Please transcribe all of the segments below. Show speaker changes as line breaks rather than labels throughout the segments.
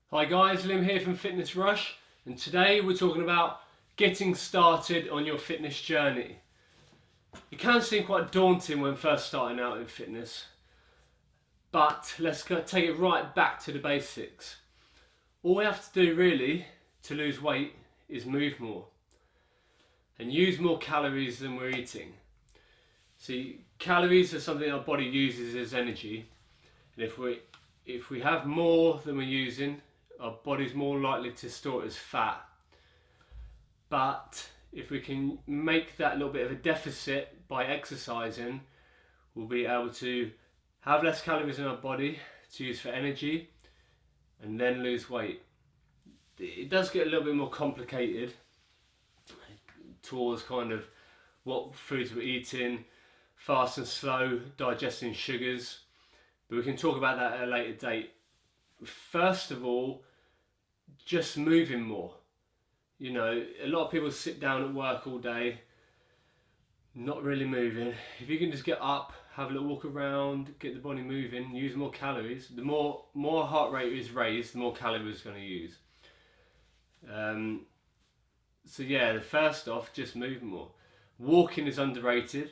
Hi guys, Lim here from Fitness Rush, and today we're talking about getting started on your fitness journey. It can seem quite daunting when first starting out in fitness, but take it right back to the basics. All we have to do really to lose weight is move more and use more calories than we're eating. See, calories are something our body uses as energy, and if we have more than we're using, our body's more likely to store it as fat. But if we can make that little bit of a deficit by exercising, we'll be able to have less calories in our body to use for energy and then lose weight. It does get a little bit more complicated towards kind of what foods we're eating, fast and slow digesting sugars, but we can talk about that at a later date. First of all, just moving more. You know, a lot of people sit down at work all day, not really moving. If you can just get up, have a little walk around, get the body moving, use more calories, the more heart rate is raised, the more calories it's going to use. So yeah, first off, just move more. Walking is underrated.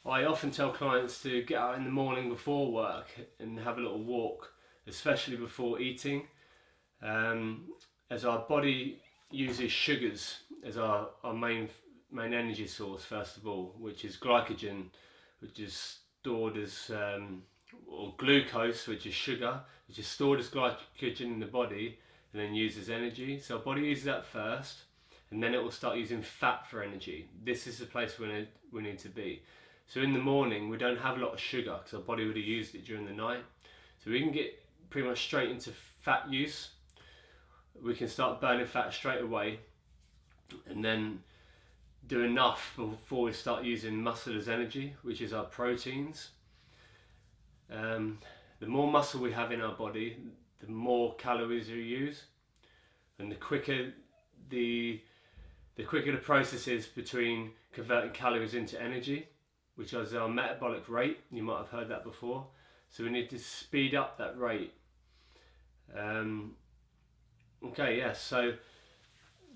I often tell clients to get out in the morning before work and have a little walk, especially before eating, as our body uses sugars as our main energy source first of all, which is glycogen, which is stored as or glucose, which is sugar, which is stored as glycogen in the body and then used as energy. So our body uses that first, and then it will start using fat for energy. This is the place we need to be. So in the morning we don't have a lot of sugar because our body would have used it during the night. So we can get pretty much straight into fat use. We can start burning fat straight away and then do enough before we start using muscle as energy, which is our proteins. The more muscle we have in our body, the more calories we use, and the quicker the process is between converting calories into energy, which is our metabolic rate. You might have heard that before. So we need to speed up that rate. So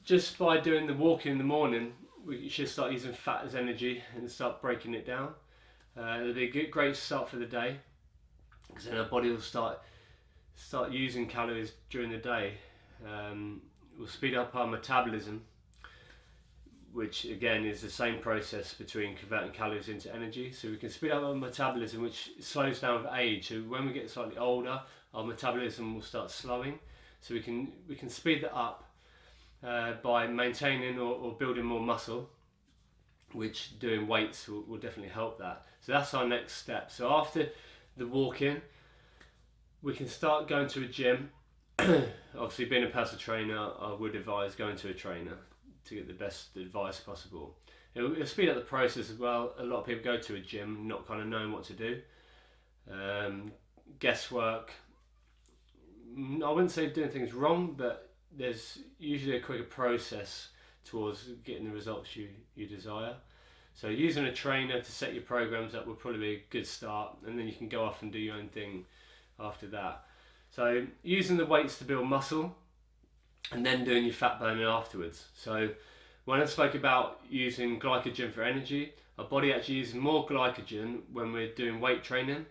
just by doing the walking in the morning, we should start using fat as energy and start breaking it down. It'll be a great start for the day, because then our body will start using calories during the day. We'll speed up our metabolism, which again is the same process between converting calories into energy. So we can speed up our metabolism, which slows down with age. So when we get slightly older, our metabolism will start slowing. So we can speed that up by maintaining or building more muscle, which doing weights will definitely help that. So that's our next step. So after the walking, we can start going to a gym. Obviously, being a personal trainer, I would advise going to a trainer to get the best advice possible. It'll speed up the process as well. A lot of people go to a gym not kind of knowing what to do. Guesswork. I wouldn't say doing things wrong, but there's usually a quicker process towards getting the results you desire. So using a trainer to set your programs up will probably be a good start, and then you can go off and do your own thing after that. So using the weights to build muscle, and then doing your fat burning afterwards. So when I spoke about using glycogen for energy, our body actually uses more glycogen when we're doing weight training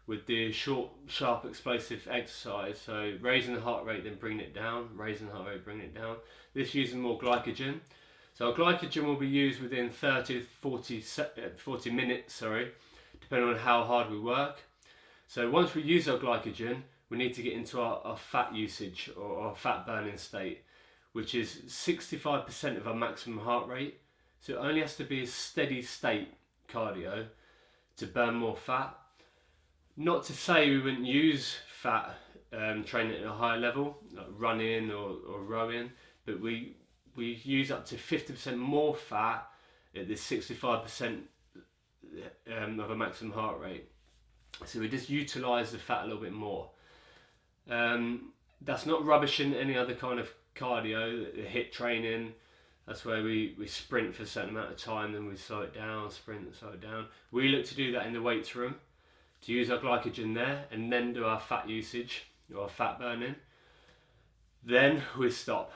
with the short, sharp, explosive exercise. So raising the heart rate, then bringing it down, raising the heart rate, bringing it down. This uses more glycogen. So our glycogen will be used within 30 to 40 minutes, depending on how hard we work. So once we use our glycogen, we need to get into our fat usage or our fat burning state, which is 65% of our maximum heart rate. So it only has to be a steady state cardio to burn more fat. Not to say we wouldn't use fat training at a higher level, like running or rowing, but we use up to 50% more fat at the 65% of a maximum heart rate. So we just utilise the fat a little bit more. That's not rubbishing any other kind of cardio, the HIIT training. That's where we sprint for a certain amount of time, then we slow it down, sprint and slow it down. We look to do that in the weights room, to use our glycogen there and then do our fat usage or our fat burning. Then we stop.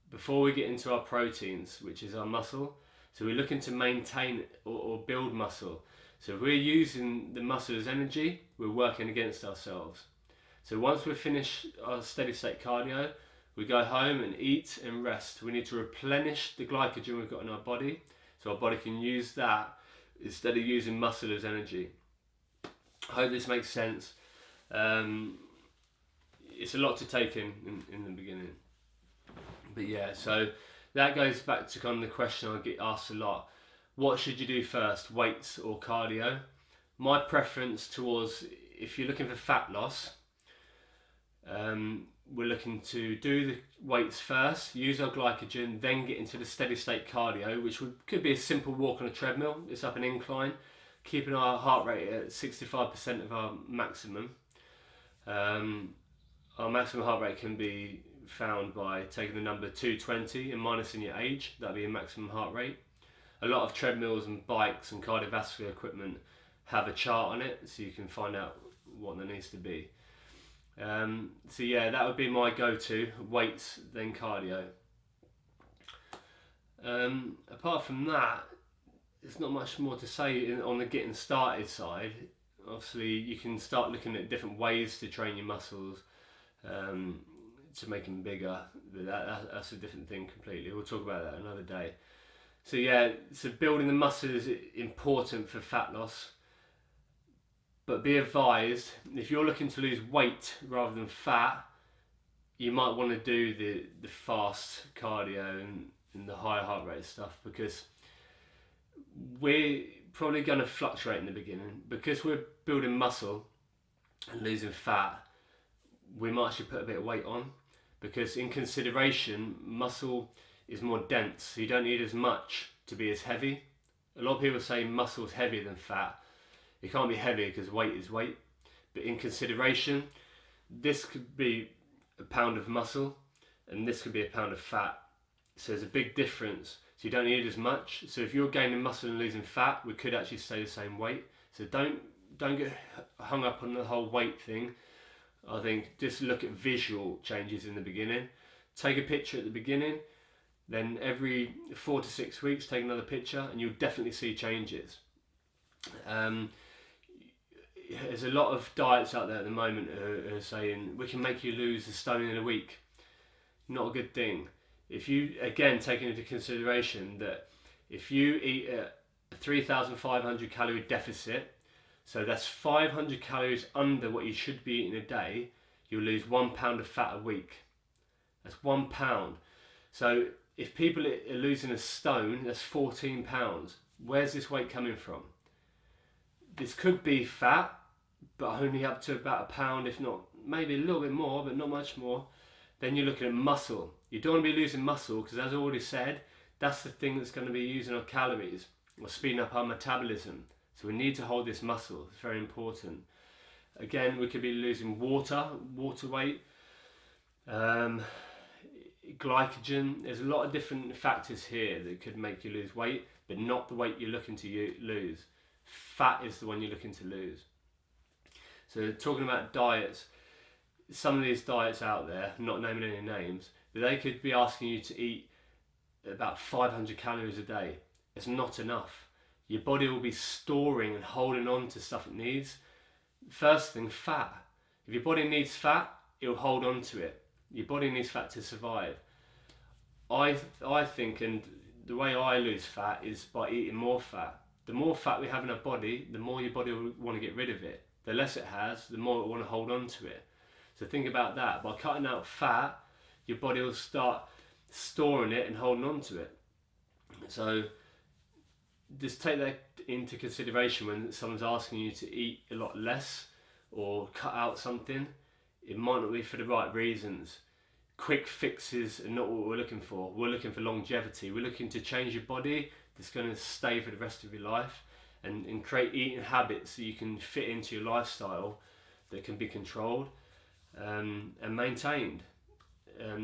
Before we get into our proteins, which is our muscle, so we're looking to maintain or build muscle. So if we're using the muscle as energy, we're working against ourselves. So once we finish our steady state cardio, we go home and eat and rest. We need to replenish the glycogen we've got in our body, so our body can use that instead of using muscle as energy. I hope this makes sense. It's a lot to take in the beginning. But yeah, so that goes back to kind of the question I get asked a lot. What should you do first, weights or cardio? My preference towards, if you're looking for fat loss, we're looking to do the weights first, use our glycogen, then get into the steady state cardio, which could be a simple walk on a treadmill. It's up an incline, keeping our heart rate at 65% of our maximum. Our maximum heart rate can be found by taking the number 220 and minusing your age. That'd be a maximum heart rate. A lot of treadmills and bikes and cardiovascular equipment have a chart on it, so you can find out what there needs to be. So yeah, that would be my go-to, weights then cardio. Apart from that, there's not much more to say on the getting started side. Obviously you can start looking at different ways to train your muscles to make them bigger, but that's a different thing completely. We'll talk about that another day. So yeah, so building the muscle is important for fat loss. But be advised, if you're looking to lose weight rather than fat, you might want to do the fast cardio and the higher heart rate stuff, because we're probably going to fluctuate in the beginning. Because we're building muscle and losing fat, we might actually put a bit of weight on, because in consideration, muscle is more dense, so you don't need as much to be as heavy. A lot of people say muscle is heavier than fat. It can't be heavier because weight is weight. But in consideration, this could be a pound of muscle and this could be a pound of fat. So there's a big difference. So you don't need as much. So if you're gaining muscle and losing fat, we could actually stay the same weight. So don't get hung up on the whole weight thing. I think just look at visual changes in the beginning. Take a picture at the beginning, then every 4 to 6 weeks take another picture and you'll definitely see changes. There's a lot of diets out there at the moment who are saying we can make you lose a stone in a week. Not a good thing. If you, again, take into consideration that if you eat a 3,500 calorie deficit, so that's 500 calories under what you should be eating a day, you'll lose 1 pound of fat a week. That's 1 pound. So if people are losing a stone, that's 14 pounds. Where's this weight coming from? This could be fat, but only up to about a pound, if not maybe a little bit more, but not much more. Then you're looking at muscle. You don't want to be losing muscle because, as I already said, that's the thing that's going to be using our calories or speeding up our metabolism. So we need to hold this muscle. It's very important. Again, we could be losing water weight, glycogen. There's a lot of different factors here that could make you lose weight, but not the weight you're looking to lose. Fat is the one you're looking to lose. So talking about diets, some of these diets out there, not naming any names, they could be asking you to eat about 500 calories a day. It's not enough. Your body will be storing and holding on to stuff it needs. First thing, fat. If your body needs fat, it'll hold on to it. Your body needs fat to survive. I think, and the way I lose fat is by eating more fat. The more fat we have in our body, the more your body will want to get rid of it. The less it has, the more it will want to hold on to it. So think about that. By cutting out fat, your body will start storing it and holding on to it. So just take that into consideration when someone's asking you to eat a lot less or cut out something. It might not be for the right reasons. Quick fixes are not what we're looking for. We're looking for longevity. We're looking to change your body that's going to stay for the rest of your life, and create eating habits that you can fit into your lifestyle that can be controlled and maintained.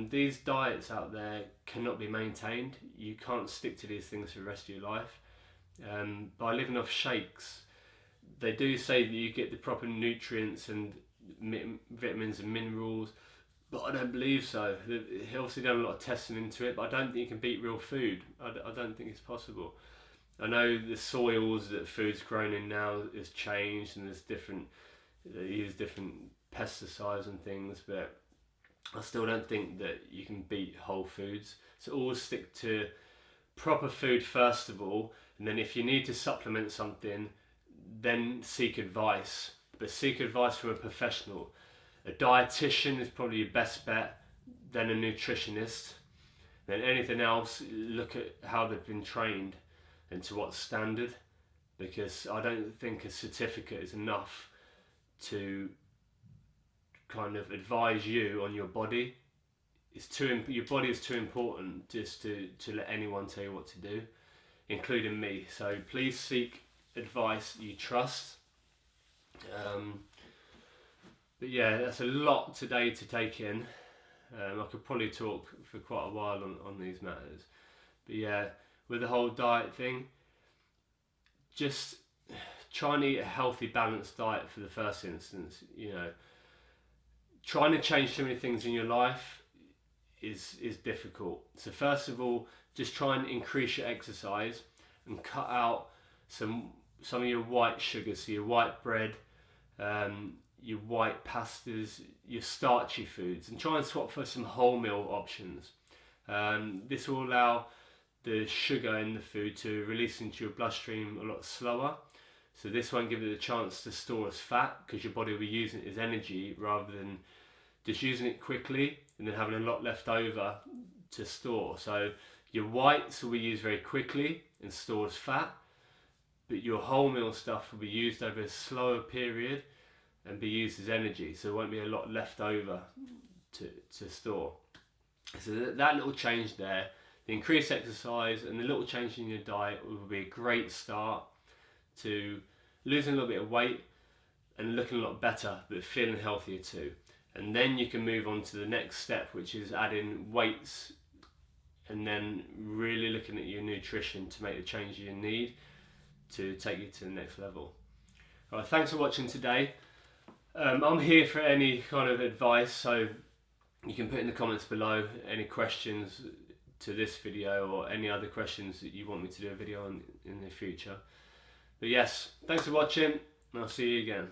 These diets out there cannot be maintained. You can't stick to these things for the rest of your life. By living off shakes, they do say that you get the proper nutrients and vitamins and minerals but I don't believe so. He obviously done a lot of testing into it, but I don't think you can beat real food. I don't think it's possible. I know the soils that food's grown in now has changed, and there's different, they use different pesticides and things, but I still don't think that you can beat whole foods. So always stick to proper food first of all, and then if you need to supplement something, then seek advice. But seek advice from a professional. A dietitian is probably your best bet, then a nutritionist. Then anything else, look at how they've been trained and to what standard, because I don't think a certificate is enough to kind of advise you on your body. Your body is too important just to let anyone tell you what to do, including me. So please seek advice you trust. But yeah, that's a lot today to take in. I could probably talk for quite a while on these matters. But yeah, with the whole diet thing, just try and eat a healthy, balanced diet for the first instance. You know, trying to change so many things in your life is difficult. So first of all, just try and increase your exercise and cut out some of your white sugars, so your white bread, your white pastas, your starchy foods, and try and swap for some wholemeal options. This will allow the sugar in the food to release into your bloodstream a lot slower. So this won't give it a chance to store as fat, because your body will be using it as energy rather than just using it quickly and then having a lot left over to store. So your whites will be used very quickly and stored as fat, but your wholemeal stuff will be used over a slower period and be used as energy. So there won't be a lot left over to store. So that little change there, the increased exercise and the little change in your diet will be a great start to losing a little bit of weight and looking a lot better, but feeling healthier too. And then you can move on to the next step, which is adding weights and then really looking at your nutrition to make the change you need to take you to the next level. All right, thanks for watching today. I'm here for any kind of advice, so you can put in the comments below any questions to this video or any other questions that you want me to do a video on in the future. But yes, thanks for watching, and I'll see you again.